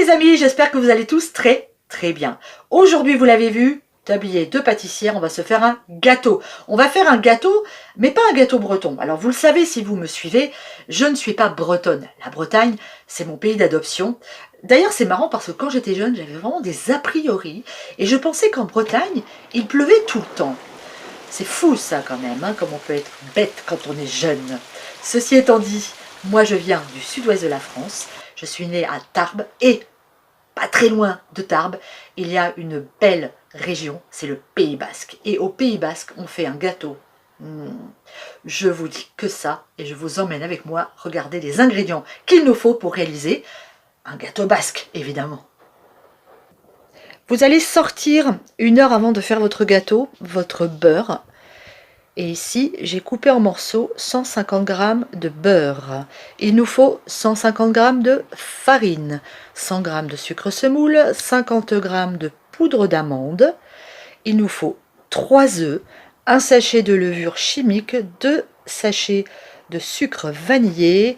les amis, j'espère que vous allez tous très bien. Aujourd'hui, vous l'avez vu, tablier de pâtissière, on va se faire un gâteau. On va faire un gâteau, mais pas un gâteau breton. Alors vous le savez si vous me suivez, je ne suis pas bretonne. La Bretagne, c'est mon pays d'adoption. D'ailleurs, c'est marrant parce que quand j'étais jeune, j'avais vraiment des a priori. Et je pensais qu'en Bretagne, il pleuvait tout le temps. C'est fou ça quand même, hein, comme on peut être bête quand on est jeune. Ceci étant dit, moi je viens du sud-ouest de la France. Je suis née à Tarbes et pas très loin de Tarbes, il y a une belle région, c'est le Pays Basque. Et au Pays Basque, on fait un gâteau. Je vous dis que ça, et je vous emmène avec moi regarder les ingrédients qu'il nous faut pour réaliser un gâteau basque, évidemment. Vous allez sortir 1 heure avant de faire votre gâteau, votre beurre. Et ici, j'ai coupé en morceaux 150 g de beurre. Il nous faut 150 g de farine, 100 g de sucre semoule, 50 g de poudre d'amande. Il nous faut 3 œufs, un sachet de levure chimique, 2 sachets de sucre vanillé,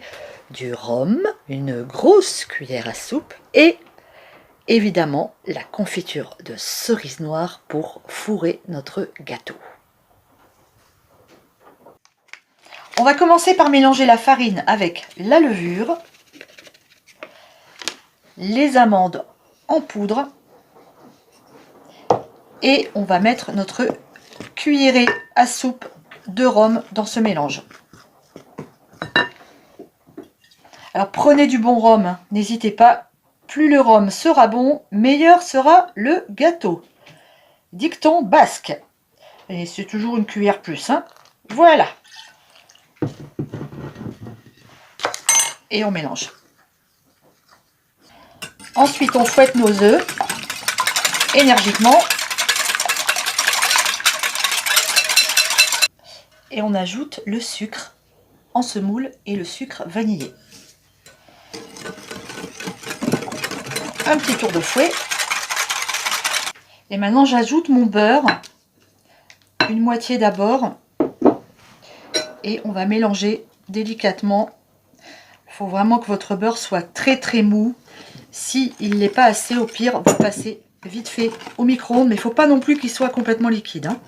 du rhum, une grosse cuillère à soupe et évidemment la confiture de cerise noire pour fourrer notre gâteau. On va commencer par mélanger la farine avec la levure, les amandes en poudre et on va mettre notre cuillerée à soupe de rhum dans ce mélange. Alors prenez du bon rhum, n'hésitez pas, plus le rhum sera bon, meilleur sera le gâteau. Dicton basque. Et c'est toujours une cuillère plus, hein. Voilà. Et on mélange. Ensuite, on fouette nos œufs énergiquement. Et on ajoute le sucre en semoule et le sucre vanillé. Un petit tour de fouet. Et maintenant, j'ajoute mon beurre. Une moitié d'abord. Et on va mélanger délicatement. Il faut vraiment que votre beurre soit très mou. Si il n'est pas assez, au pire, vous passez vite fait au micro-ondes. Mais il ne faut pas non plus qu'il soit complètement liquide, hein.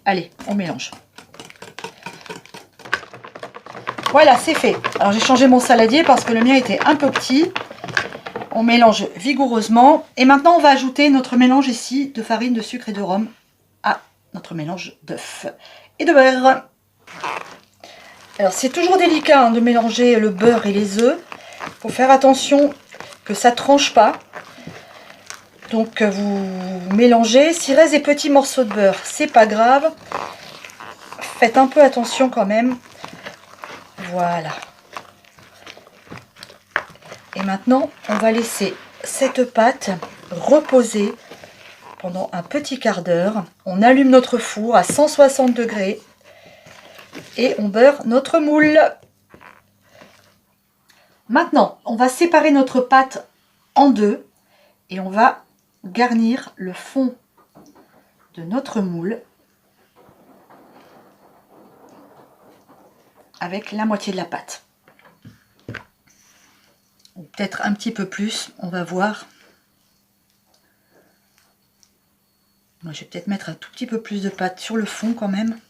Allez, on mélange. Voilà, c'est fait. Alors j'ai changé mon saladier parce que le mien était un peu petit. On mélange vigoureusement. Et maintenant, on va ajouter notre mélange ici de farine, de sucre et de rhum à notre mélange d'œufs et de beurre. Alors c'est toujours délicat, hein, de mélanger le beurre et les œufs. Il faut faire attention que ça ne tranche pas. Donc vous mélangez. S'il reste des petits morceaux de beurre, c'est pas grave. Faites un peu attention quand même. Voilà. Et maintenant, on va laisser cette pâte reposer pendant un petit quart d'heure. On allume notre four à 160 degrés. Et on beurre notre moule. Maintenant, on va séparer notre pâte en deux et on va garnir le fond de notre moule avec la moitié de la pâte. Peut-être un petit peu plus, on va voir. Moi, je vais peut-être mettre un tout petit peu plus de pâte sur le fond quand même.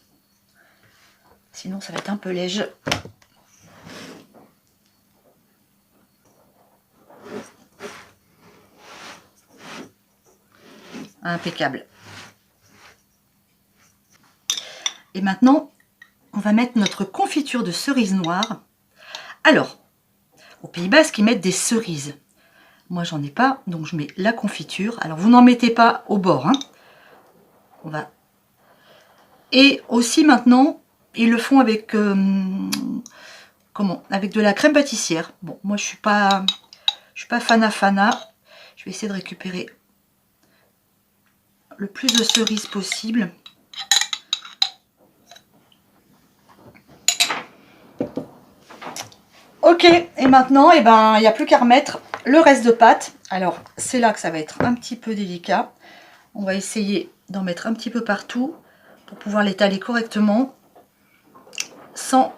Sinon, ça va être un peu léger. Impeccable. Et maintenant, on va mettre notre confiture de cerise noire. Alors, au Pays Basque, ils mettent des cerises. Moi, j'en ai pas, donc je mets la confiture. Alors, vous n'en mettez pas au bord, hein. On va... Et aussi maintenant, ils le font avec avec de la crème pâtissière. Bon, moi, je suis pas fana. Je vais essayer de récupérer le plus de cerises possible. Ok, et maintenant, eh ben, il n'y a plus qu'à remettre le reste de pâte. Alors, c'est là que ça va être un petit peu délicat. On va essayer d'en mettre un petit peu partout pour pouvoir l'étaler correctement sans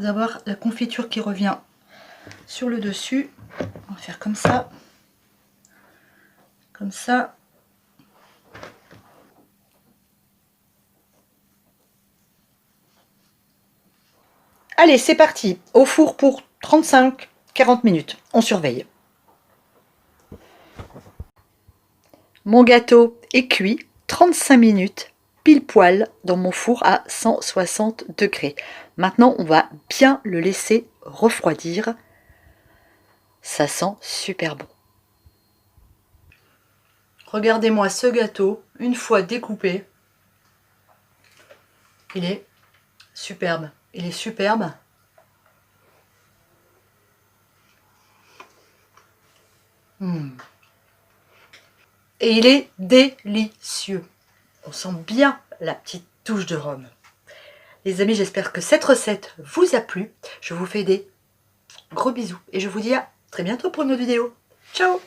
avoir la confiture qui revient sur le dessus. On va faire comme ça. Comme ça. Allez, c'est parti. Au four pour 35-40 minutes. On surveille. Mon gâteau est cuit 35 minutes pile poil dans mon four à 160 degrés. Maintenant, on va bien le laisser refroidir. Ça sent super bon. Regardez-moi ce gâteau, une fois découpé. Il est superbe. Il est superbe. Et il est délicieux. On sent bien la petite touche de rhum. Les amis, j'espère que cette recette vous a plu. Je vous fais des gros bisous et je vous dis à très bientôt pour une autre vidéo. Ciao!